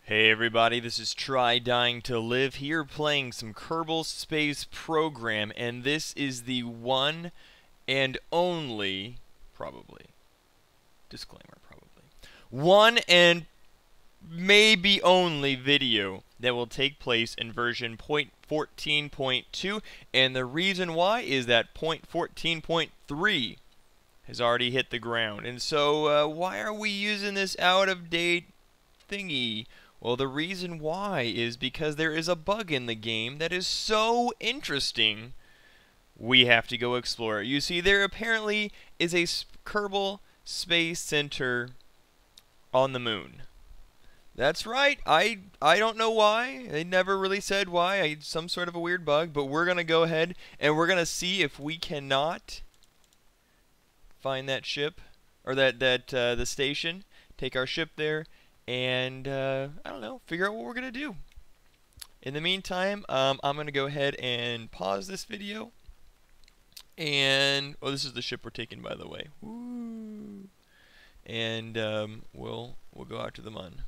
Hey everybody, this is Try Dying to Live here playing some Kerbal Space Program, and this is the one and only, probably, disclaimer probably, one and maybe only video that will take place in version 0.14.2, and the reason why is that 0.14.3 has already hit the ground, and so why are we using this out-of-date thingy? Well, the reason why is because there is a bug in the game that is so interesting, we have to go explore it. You see, there apparently is a Kerbal Space Center on the moon. That's right. I don't know why. They never really said why. Some sort of a weird bug, but we're going to go ahead and we're going to see if we cannot find that ship, or the station, take our ship there, and I don't know, figure out what we're gonna do. In the meantime, I'm gonna go ahead and pause this video, and this is the ship we're taking, by the way. Woo! And we'll go out to the mun.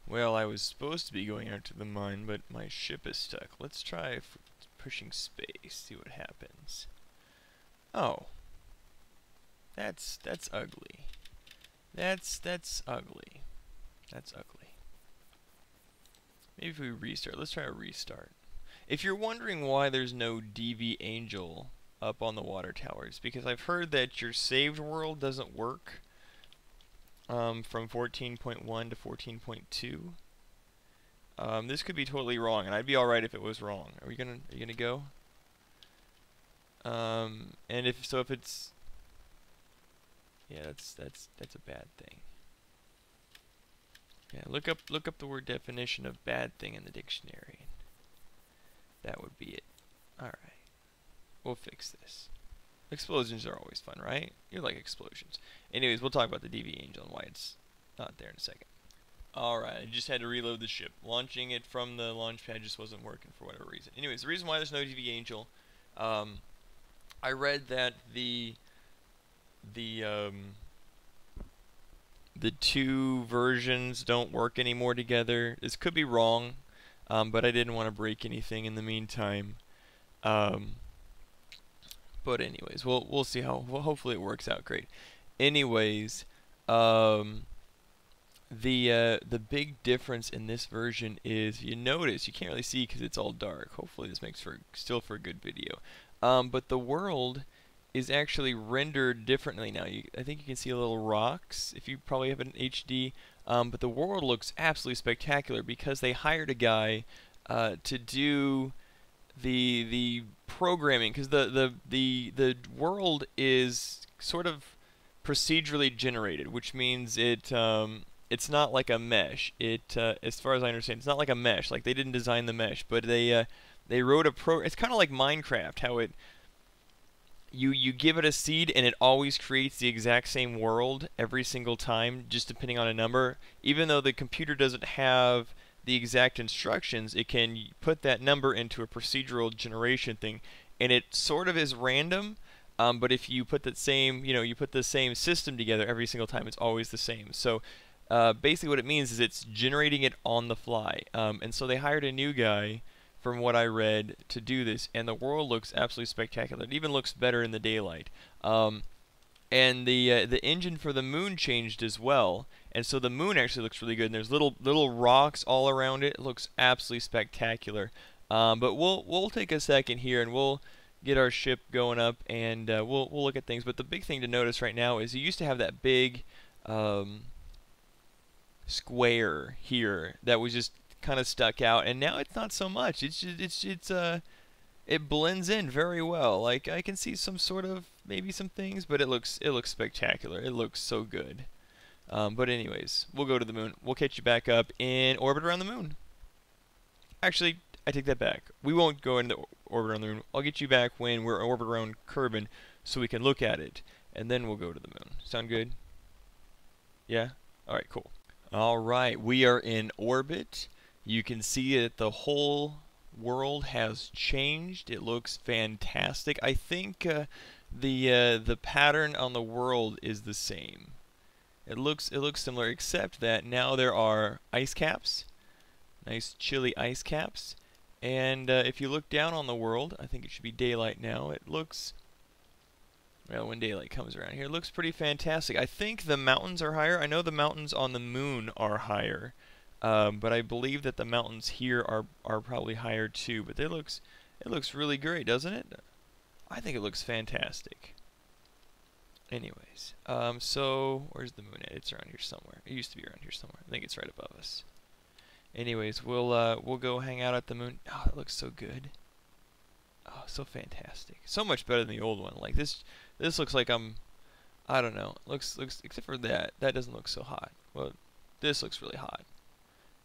Well, I was supposed to be going out to the mun, but my ship is stuck. Let's try pushing space, see what happens. Oh, that's ugly. That's ugly. That's ugly. Maybe if we restart. Let's try a restart. If you're wondering why there's no DV Angel up on the water towers, because I've heard that your saved world doesn't work from 14.1 to 14.2. This could be totally wrong, and I'd be alright if it was wrong. Are you gonna go? And if it's, yeah, that's a bad thing. Yeah, look up the word definition of bad thing in the dictionary. That would be it. Alright. We'll fix this. Explosions are always fun, right? You like explosions. Anyways, we'll talk about the DV Angel and why it's not there in a second. Alright, I just had to reload the ship. Launching it from the launch pad just wasn't working for whatever reason. Anyways, the reason why there's no DV Angel, I read that the two versions don't work anymore together. This could be wrong, but I didn't want to break anything in the meantime. But anyways, we'll see how. Well, hopefully it works out great. Anyways, the big difference in this version is, you notice you can't really see because it's all dark. Hopefully this makes still for a good video. But the world is actually rendered differently now. I think you can see little rocks if you probably have an HD, but the world looks absolutely spectacular because they hired a guy to do the programming, because the world is sort of procedurally generated, which means it's not like a mesh. As far as I understand, it's not like a mesh. Like, they didn't design the mesh, but they wrote a it's kind of like Minecraft, how you give it a seed and it always creates the exact same world every single time, just depending on a number. Even though the computer doesn't have the exact instructions, it can put that number into a procedural generation thing, and it sort of is random. But if you put that same, you put the same system together every single time, it's always the same. So basically what it means is it's generating it on the fly. And so they hired a new guy, from what I read, to do this, and the world looks absolutely spectacular. It even looks better in the daylight. And the engine for the moon changed as well, and so the moon actually looks really good. And there's little rocks all around it. It looks absolutely spectacular. But we'll take a second here and we'll get our ship going up, and we'll look at things. But the big thing to notice right now is you used to have that big square here that was just kind of stuck out, and now it's not so much. It blends in very well. Like, I can see some sort of, maybe some things, but it looks spectacular. It looks so good. But anyways, we'll go to the moon. We'll catch you back up in orbit around the moon. Actually, I take that back. We won't go into orbit around the moon. I'll get you back when we're in orbit around Kerbin, so we can look at it, and then we'll go to the moon. Sound good? Yeah? Alright, cool. Alright, we are in orbit. You can see that the whole world has changed. It looks fantastic. I think the pattern on the world is the same. It looks similar, except that now there are ice caps, nice chilly ice caps. And if you look down on the world, I think it should be daylight now. It looks, well, when daylight comes around here, it looks pretty fantastic. I think the mountains are higher. I know the mountains on the moon are higher, but I believe that the mountains here are probably higher too. But it looks really great, doesn't it? I think it looks fantastic. Anyways, so where's the moon at? It's around here somewhere. It used to be around here somewhere. I think it's right above us. Anyways, we'll go hang out at the moon. Oh, that looks so good. Oh, so fantastic. So much better than the old one. Like this looks like I don't know. Looks except for that doesn't look so hot. Well, this looks really hot.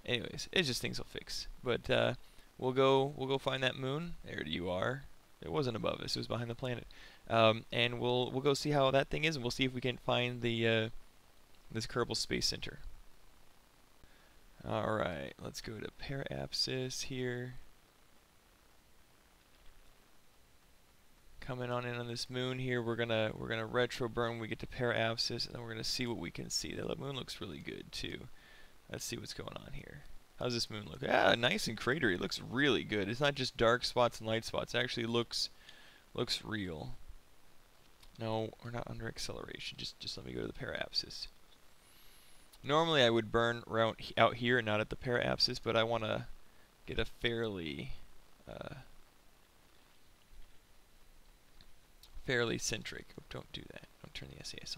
Anyways, it's just things will fix. But we'll go find that moon. There you are. It wasn't above us. It was behind the planet. And we'll go see how that thing is, and we'll see if we can find the this Kerbal Space Center. All right, let's go to Parapsis here. Coming on in on this moon here, we're gonna retro burn when we get to Parapsis, and then we're gonna see what we can see. The moon looks really good too. Let's see what's going on here. How's this moon look? Ah, nice and cratery. It looks really good. It's not just dark spots and light spots. It actually looks real. No, we're not under acceleration. Just let me go to the Parapsis. Normally I would burn around out here and not at the Parapsis, but I want to get a fairly centric. Oh, don't do that. Don't turn the SAS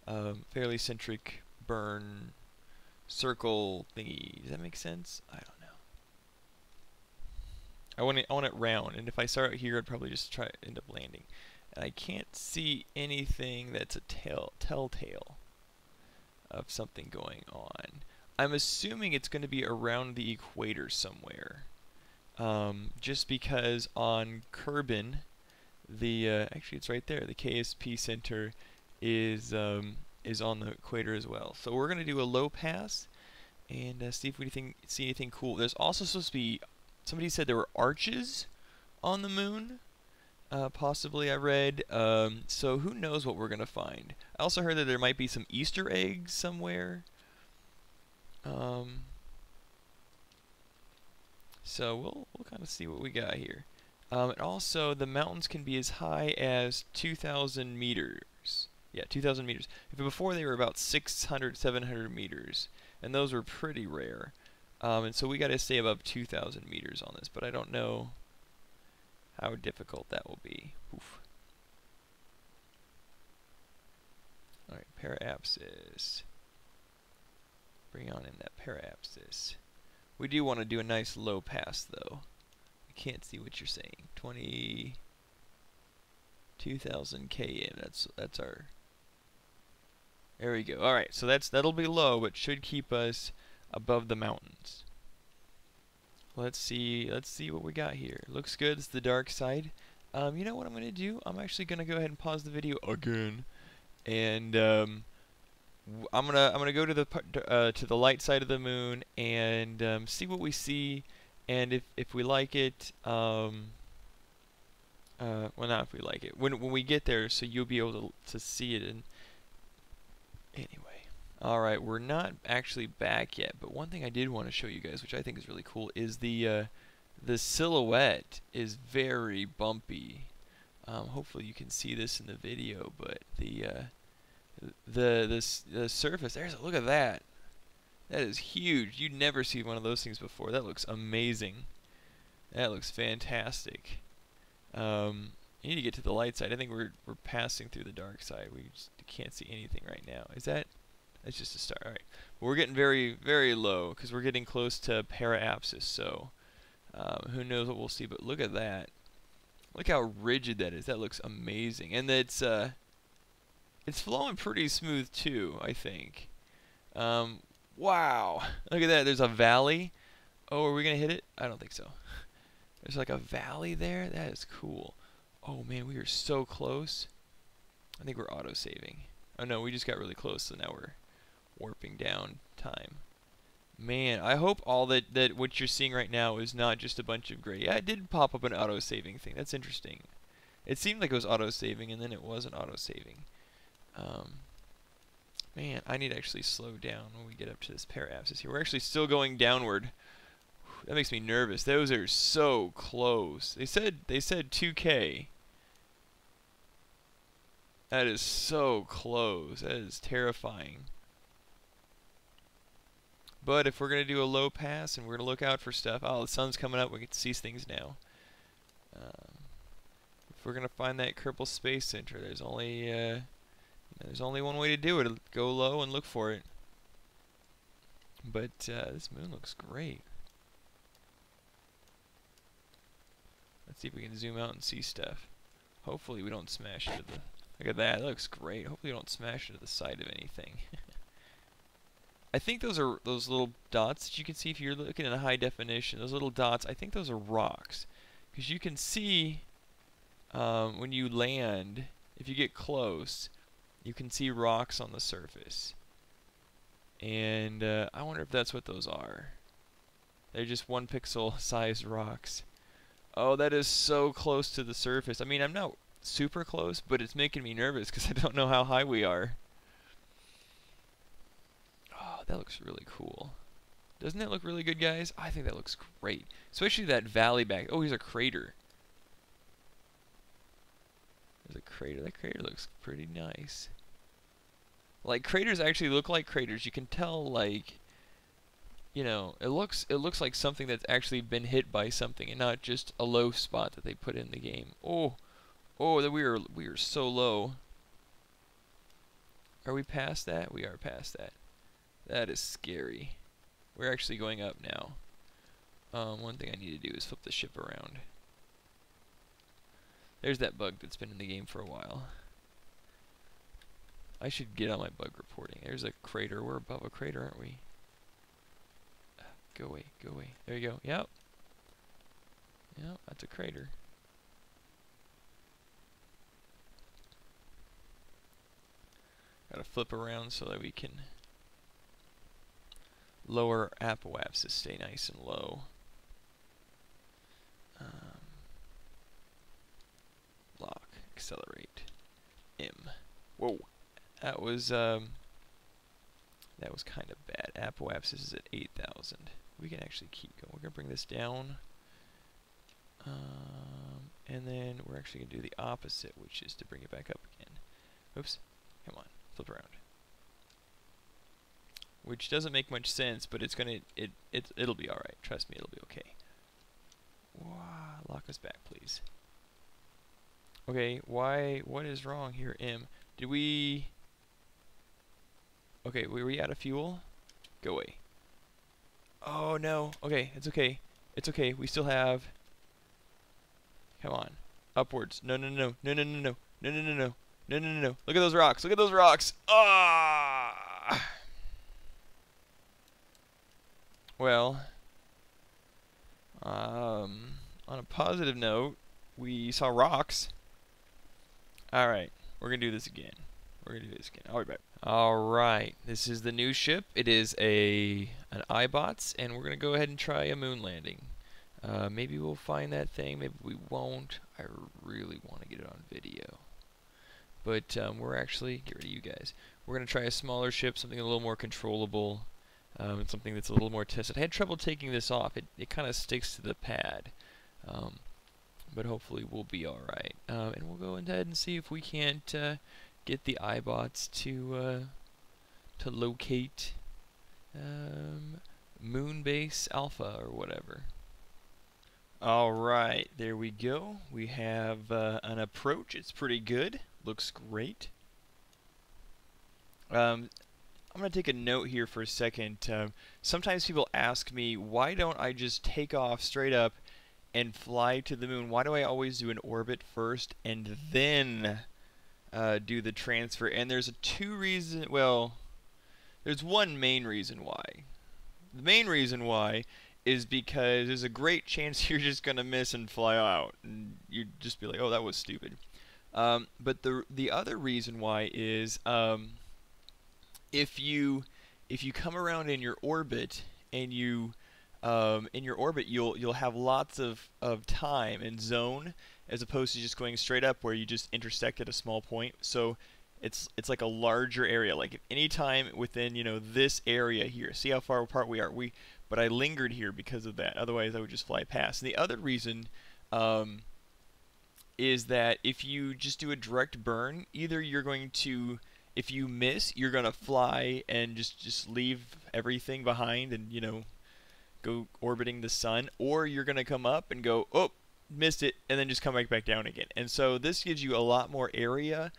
on. Fairly centric burn circle thingy. Does that make sense? I don't know. I want it round, and if I start out here, I'd probably just end up landing. And I can't see anything that's a telltale of something going on. I'm assuming it's going to be around the equator somewhere. Just because on Kerbin, actually it's right there. The KSP Center is on the equator as well. So we're going to do a low pass and see if we see anything cool. There's also supposed to be, somebody said there were arches on the moon. Possibly, I read. So who knows what we're gonna find? I also heard that there might be some Easter eggs somewhere. So we'll kind of see what we got here. And also, the mountains can be as high as 2,000 meters. Yeah, 2,000 meters. Before they were about 600, 700 meters, and those were pretty rare. And so we got to stay above 2,000 meters on this, but I don't know how difficult that will be. Oof. Alright, Parapsis. Bring on in that Parapsis. We do want to do a nice low pass, though. I can't see what you're saying. 22,000 km. That's our. There we go. Alright, so that'll be low, but should keep us above the mountains. Let's see what we got here. Looks good. It's the dark side. You know what I'm gonna do? I'm actually gonna go ahead and pause the video again, and I'm gonna go to the light side of the moon and see what we see, and if we like it, well, not if we like it. When we get there, so you'll be able to see it. And anyway. Alright, we're not actually back yet, but one thing I did want to show you guys, which I think is really cool, is the silhouette is very bumpy. Hopefully you can see this in the video, but the surface, look at that. That is huge. You'd never see one of those things before. That looks amazing. That looks fantastic. You need to get to the light side. I think we're passing through the dark side. We just can't see anything right now. That's just a start. Alright. Well, we're getting very, very low because we're getting close to Parapsis, so who knows what we'll see. But look at that. Look how rigid that is. That looks amazing. And it's flowing pretty smooth too, I think. Wow. Look at that. There's a valley. Oh, are we going to hit it? I don't think so. There's like a valley there. That is cool. Oh man, we are so close. I think we're auto-saving. Oh no, we just got really close, so now we're warping down time. Man, I hope all that what you're seeing right now is not just a bunch of gray. Yeah, it did pop up an auto-saving thing. That's interesting. It seemed like it was auto-saving, and then it wasn't auto-saving. Man, I need to actually slow down when we get up to this parapsis here. We're actually still going downward. That makes me nervous. Those are so close. They said 2K. That is so close. That is terrifying. But if we're going to do a low pass and we're going to look out for stuff. Oh, the sun's coming up. We can see things now. If we're going to find that Kerbal Space Center, there's only one way to do it. Go low and look for it. But this moon looks great. Let's see if we can zoom out and see stuff. Hopefully we don't smash into the... Look at that. That looks great. Hopefully we don't smash into the side of anything. I think those are those little dots that you can see if you're looking in a high definition. Those little dots, I think those are rocks. Because you can see when you land, if you get close, you can see rocks on the surface. And I wonder if that's what those are. They're just 1 pixel sized rocks. Oh, that is so close to the surface. I mean, I'm not super close, but it's making me nervous because I don't know how high we are. Oh, that looks really cool. Doesn't that look really good, guys? I think that looks great. Especially that valley back. Oh, here's a crater. There's a crater. That crater looks pretty nice. Like, craters actually look like craters. You can tell, like, you know, it looks like something that's actually been hit by something and not just a low spot that they put in the game. Oh, that we are so low. Are we past that? We are past that. That is scary. We're actually going up now. One thing I need to do is flip the ship around. There's that bug that's been in the game for a while. I should get on my bug reporting. There's a crater. We're above a crater, aren't we? Go away, go away. There you go. Yep. Yep, that's a crater. Gotta flip around so that we can lower apoapsis, stay nice and low. Lock, accelerate, M. Whoa, that was kind of bad. Apoapsis is at 8,000. We can actually keep going. We're gonna bring this down, and then we're actually gonna do the opposite, which is to bring it back up again. Oops, come on, flip around. Which doesn't make much sense, but it's gonna it'll be all right. Trust me, it'll be okay. Wow, lock us back, please. Okay, why? What is wrong here, M? Did we? Okay, were we out of fuel? Go away. Oh no. Okay, it's okay. It's okay. We still have. Come on, upwards. No, no, no, no, no, no, no, no, no, no, no, no, no, no, no. Look at those rocks. Look at those rocks. Ah. Well, on a positive note, we saw rocks. Alright, we're going to do this again. We're going to do this again. I'll be back. Alright, this is the new ship. It is an iBots, and we're going to go ahead and try a moon landing. Maybe we'll find that thing, maybe we won't. I really want to get it on video. But we're actually, get rid of you guys. We're going to try a smaller ship, something a little more controllable. And something that's a little more tested. I had trouble taking this off. It kind of sticks to the pad. But hopefully we'll be alright. And we'll go ahead and see if we can't get the iBots to locate Moonbase Alpha or whatever. Alright, there we go. We have an approach. It's pretty good. Looks great. I'm going to take a note here for a second. Sometimes people ask me, why don't I just take off straight up and fly to the moon? Why do I always do an orbit first and then do the transfer? And there's two reasons. Well, there's one main reason why. The main reason why is because there's a great chance you're just going to miss and fly out. And you'd just be like, oh, that was stupid. But the other reason why is... If you come around in your orbit and you in your orbit you'll have lots of time and zone as opposed to just going straight up where you just intersect at a small point. So it's like a larger area. Like if any time within, you know, this area here, see how far apart we are. But I lingered here because of that. Otherwise, I would just fly past. And the other reason is that if you just do a direct burn, either you're going to, if you miss, you're gonna fly and just leave everything behind and, you know, go orbiting the sun, or you're gonna come up and go, oh, missed it, and then just come back down again. And so this gives you a lot more area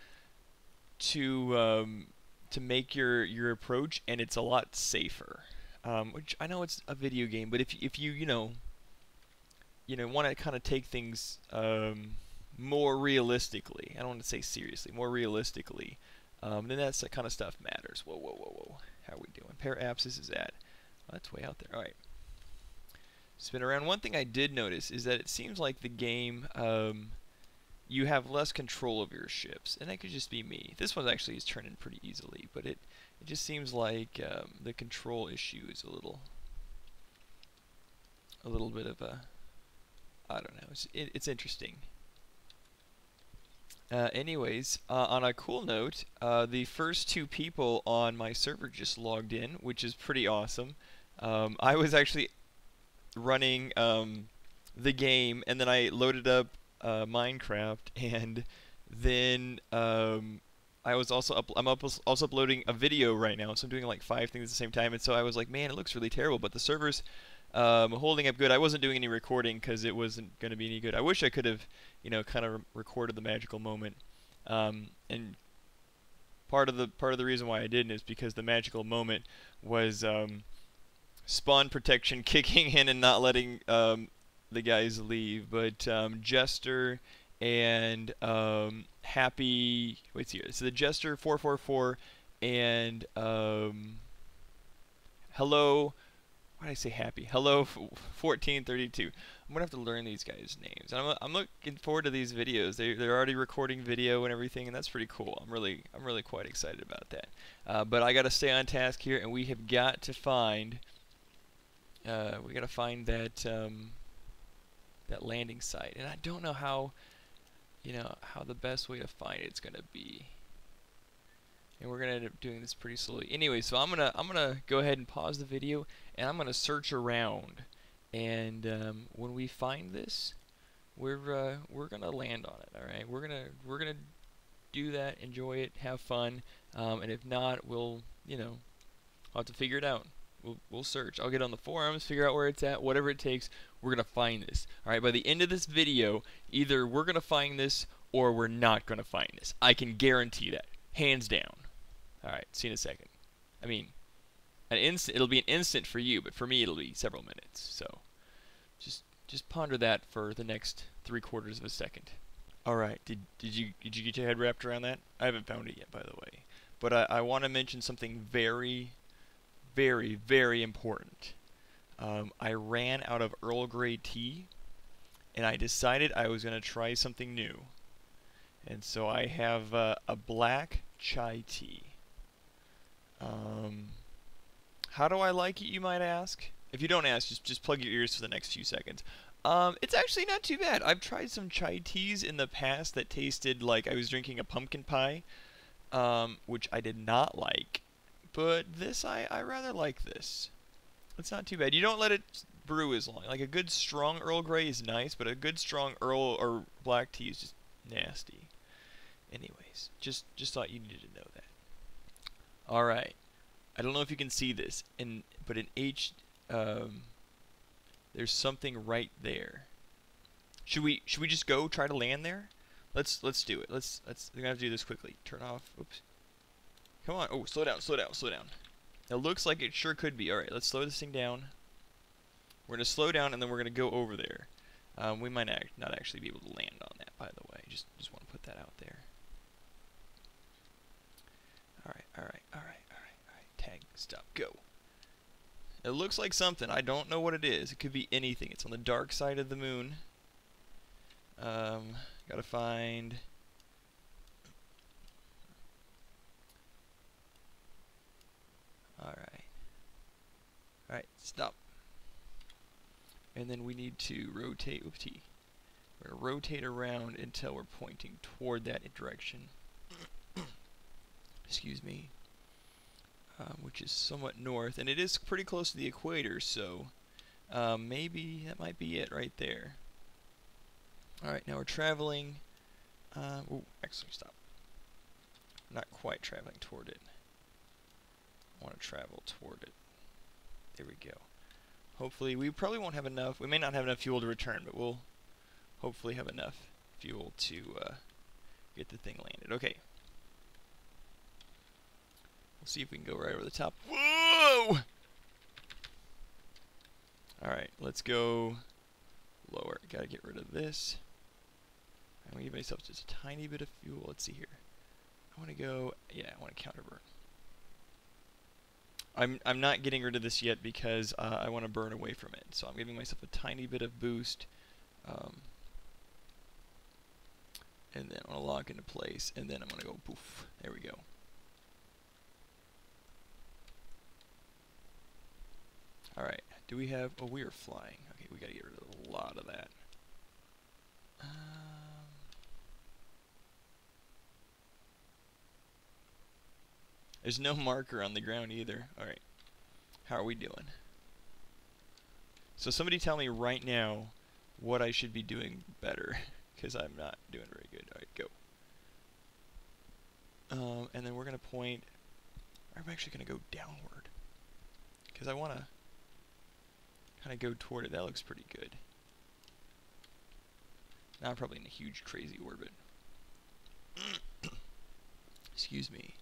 to make your approach, and it's a lot safer. Which I know it's a video game, but if you want to kind of take things more realistically, I don't want to say seriously, more realistically, then that's the kind of stuff matters. Whoa, whoa, whoa, whoa. How are we doing? Pair apps, this is at. Oh, that's way out there. All right. Spin around. One thing I did notice is that it seems like the game, you have less control of your ships, and that could just be me. This one actually is turning pretty easily, but it just seems like the control issue is a little bit of a, I don't know. It's interesting. Anyways, on a cool note, the first 2 people on my server just logged in, which is pretty awesome. I was actually running the game, and then I loaded up Minecraft, and then I was also also uploading a video right now, so I'm doing like 5 things at the same time, and so I was like, man, it looks really terrible, but the server's holding up good. I wasn't doing any recording because it wasn't going to be any good. I wish I could have, you know, kind of recorded the magical moment, and part of the reason why I didn't is because the magical moment was spawn protection kicking in and not letting the guys leave. But Jester and Happy, wait here. So the Jester 444 and Hello. Why did I say Happy? Hello 1432. I'm gonna have to learn these guys' names. And I'm looking forward to these videos. They're already recording video and everything, and that's pretty cool. I'm really quite excited about that. But I gotta stay on task here, and we have got to find. We gotta find that that landing site, and I don't know how, how the best way to find it's gonna be. And we're gonna end up doing this pretty slowly. Anyway, so I'm gonna go ahead and pause the video, and I'm gonna search around. And when we find this, we're gonna land on it. All right, we're gonna do that, enjoy it, have fun. And if not, we'll I'll have to figure it out. We'll search. I'll get on the forums, figure out where it's at, whatever it takes. We're gonna find this. All right. By the end of this video, either we're gonna find this or we're not gonna find this. I can guarantee that, hands down. All right. See you in a second. I mean, it'll be an instant for you, but for me, it'll be several minutes. So, just ponder that for the next 3/4 of a second. All right. Did you get your head wrapped around that? I haven't found it yet, by the way. But I want to mention something very, very, very important. I ran out of Earl Grey tea, and I decided I was going to try something new. And so I have a black chai tea. How do I like it, you might ask? If you don't ask, just plug your ears for the next few seconds. It's actually not too bad. I've tried some chai teas in the past that tasted like I was drinking a pumpkin pie, which I did not like. But this, I rather like this. It's not too bad. You don't let it brew as long. Like a good strong Earl Grey is nice, but a good strong Earl or black tea is just nasty. Anyways, just thought you needed to know that. All right. I don't know if you can see this, but in H, there's something right there. Should we just go try to land there? Let's do it. We're gonna have to do this quickly. Turn off. Oops. Come on. Oh, slow down. It looks like it sure could be. All right, let's slow this thing down. We're gonna slow down, and then we're gonna go over there. We might not actually be able to land on that, by the way. Just want to put that out there. All right. Tag, stop, go. It looks like something. I don't know what it is. It could be anything. It's on the dark side of the moon. Gotta find. Alright, stop. And then we need to rotate. Oops, we're going to rotate around until we're pointing toward that direction. excuse me, which is somewhat north, and it is pretty close to the equator, so maybe that might be it right there. Alright, now we're traveling. Oh, actually, stop. Not quite traveling toward it. I want to travel toward it. There we go. Hopefully, we probably won't have enough. We may not have enough fuel to return, but we'll hopefully have enough fuel to get the thing landed. Okay. We'll see if we can go right over the top. Whoa! Alright, let's go lower. Gotta get rid of this. I'm gonna give myself just a tiny bit of fuel. Let's see here. I want to go, yeah, I want to counterburn. I'm not getting rid of this yet because I want to burn away from it. So I'm giving myself a tiny bit of boost. And then I'm going to lock into place. And then I'm going to go poof. There we go. Alright. Do we have... Oh, we are flying. Okay, we got to get rid of a lot of that. There's no marker on the ground either. Alright. How are we doing? So somebody tell me right now what I should be doing better. Because I'm not doing very good. Alright, go. And then we're going to point... I'm actually going to go downward. Because I want to kind of go toward it. That looks pretty good. Now I'm probably in a huge, crazy orbit. Excuse me.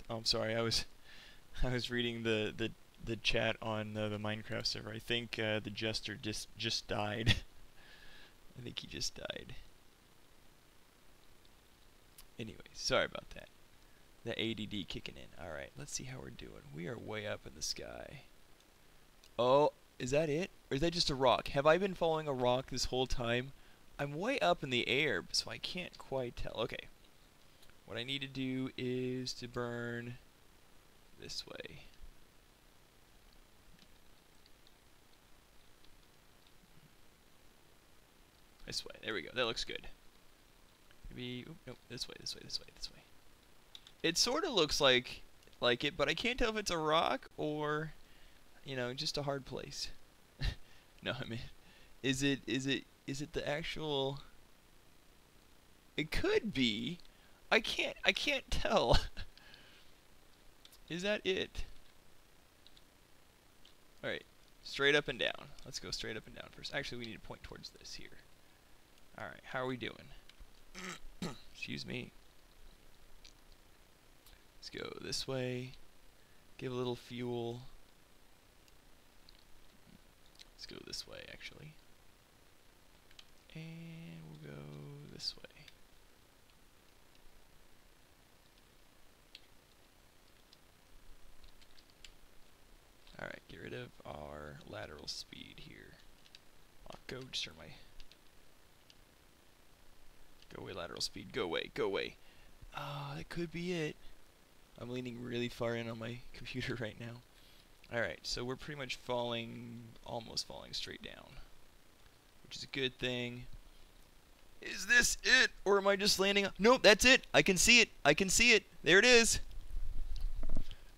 Oh, I'm sorry. I was reading the chat on the Minecraft server. I think the jester just died. I think he just died. Anyway, sorry about that. The ADD kicking in. Alright, let's see how we're doing. We are way up in the sky. Oh, is that it? Or is that just a rock? Have I been following a rock this whole time? I'm way up in the air, so I can't quite tell. Okay. What I need to do is to burn this way. This way. There we go. That looks good. Maybe... Oop, nope. This way, this way, this way, this way. It sort of looks like it, but I can't tell if it's a rock or, you know, just a hard place. No, I mean, is it the actual... It could be. I can't tell. Is that it? Alright. Straight up and down. Let's go straight up and down first. Actually, we need to point towards this here. Alright, how are we doing? Excuse me. Let's go this way. Give a little fuel. Let's go this way, actually. And we'll go this way. Alright, get rid of our lateral speed here. I'll go just turn my... Go away, lateral speed. Go away, go away. Ah, that could be it. I'm leaning really far in on my computer right now. Alright, so we're pretty much falling, almost falling straight down. Which is a good thing. Is this it? Or am I just landing up? Nope, that's it. I can see it. I can see it. There it is.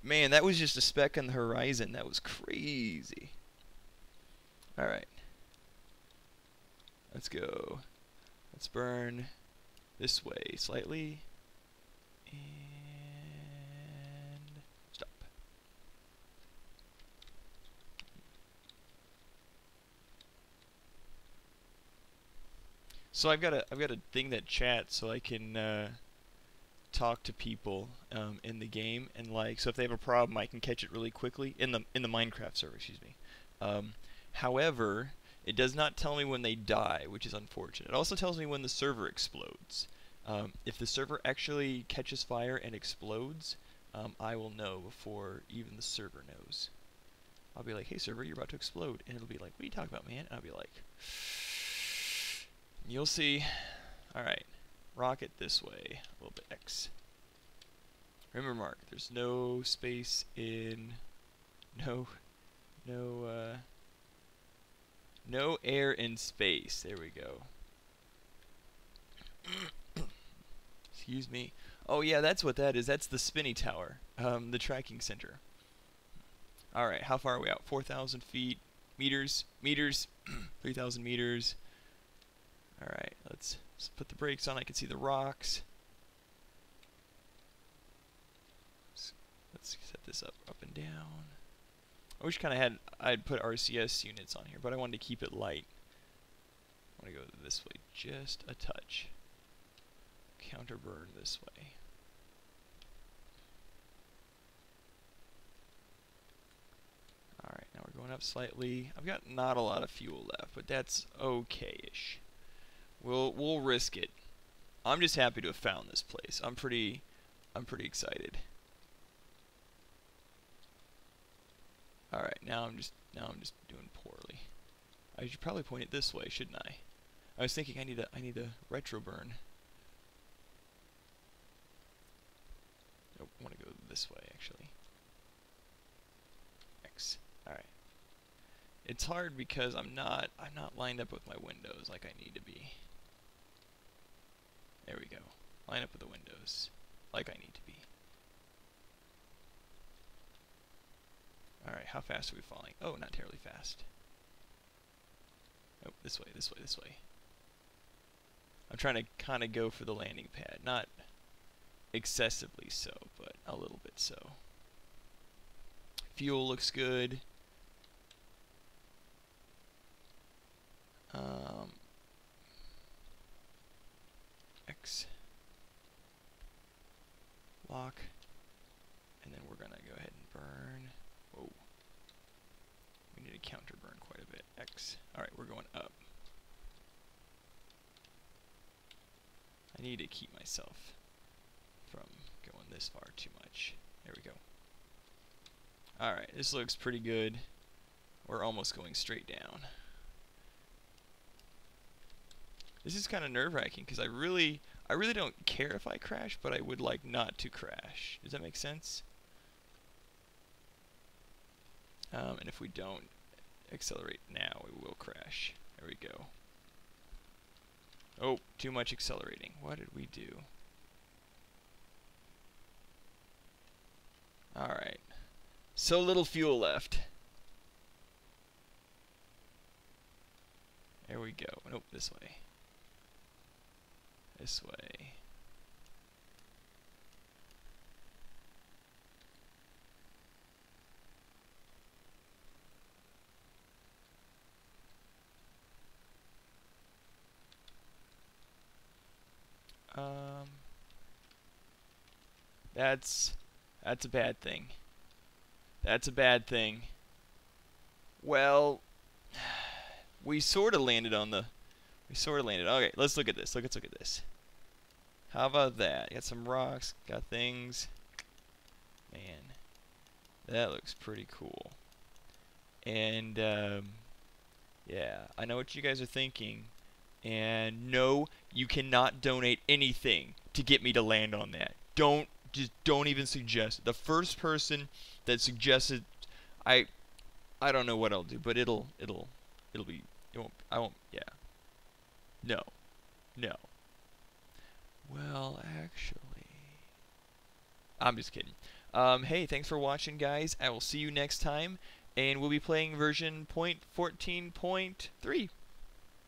Man, that was just a speck on the horizon. That was crazy. Alright. Let's go. Let's burn this way slightly. And stop. So I've got a thing that chats so I can talk to people in the game, and like, so if they have a problem I can catch it really quickly in the Minecraft server, excuse me. However, it does not tell me when they die, which is unfortunate. It also tells me when the server explodes. If the server actually catches fire and explodes, I will know before even the server knows. I'll be like, hey server, you're about to explode. And it'll be like, what are you talking about, man? And I'll be like, you'll see. Alright. rocket this way. A little bit X. Remember, Mark, there's no space in... No air in space. There we go. Excuse me. Oh yeah, that's what that is. That's the spinny tower. The tracking center. Alright, how far are we out? 4,000 feet. Meters. 3,000 meters. Alright, let's put the brakes on. I can see the rocks. Let's set this up and down. I wish I'd put RCS units on here, but I wanted to keep it light. I want to go this way just a touch. Counterburn this way. Alright, now we're going up slightly. I've got not a lot of fuel left, but that's okay-ish. We'll risk it. I'm just happy to have found this place. I'm pretty excited. Alright, now I'm just doing poorly. I should probably point it this way, shouldn't I? I was thinking I need a retro burn. Nope, I want to go this way actually. X. Alright. It's hard because I'm not lined up with my windows like I need to be. There we go. Line up with the windows like I need to be. Alright, how fast are we falling? Oh, not terribly fast. Oh, this way, this way, this way. I'm trying to kind of go for the landing pad. Not excessively so, but a little bit so. Fuel looks good. X. Lock. And then we're gonna go ahead and burn. Whoa. We need to counter burn quite a bit. X. Alright, we're going up. I need to keep myself from going this far too much. There we go. Alright, this looks pretty good. We're almost going straight down. This is kind of nerve-wracking because I really don't care if I crash, but I would like not to crash. Does that make sense? And if we don't accelerate now, we will crash. There we go. Oh, too much accelerating. What did we do? Alright. So little fuel left. There we go. Nope, this way. This way. That's a bad thing. That's a bad thing. Well, we sort of landed on the... Okay, let's look at this. Let's look at this. How about that? Got some rocks, got things. Man, that looks pretty cool. And, yeah, I know what you guys are thinking. And no, you cannot donate anything to get me to land on that. Just don't even suggest it. The first person that suggested, I don't know what I'll do, but it'll be, I won't, yeah. No. Well, actually, I'm just kidding. Hey, thanks for watching, guys. I will see you next time, and we'll be playing version 0.14.3.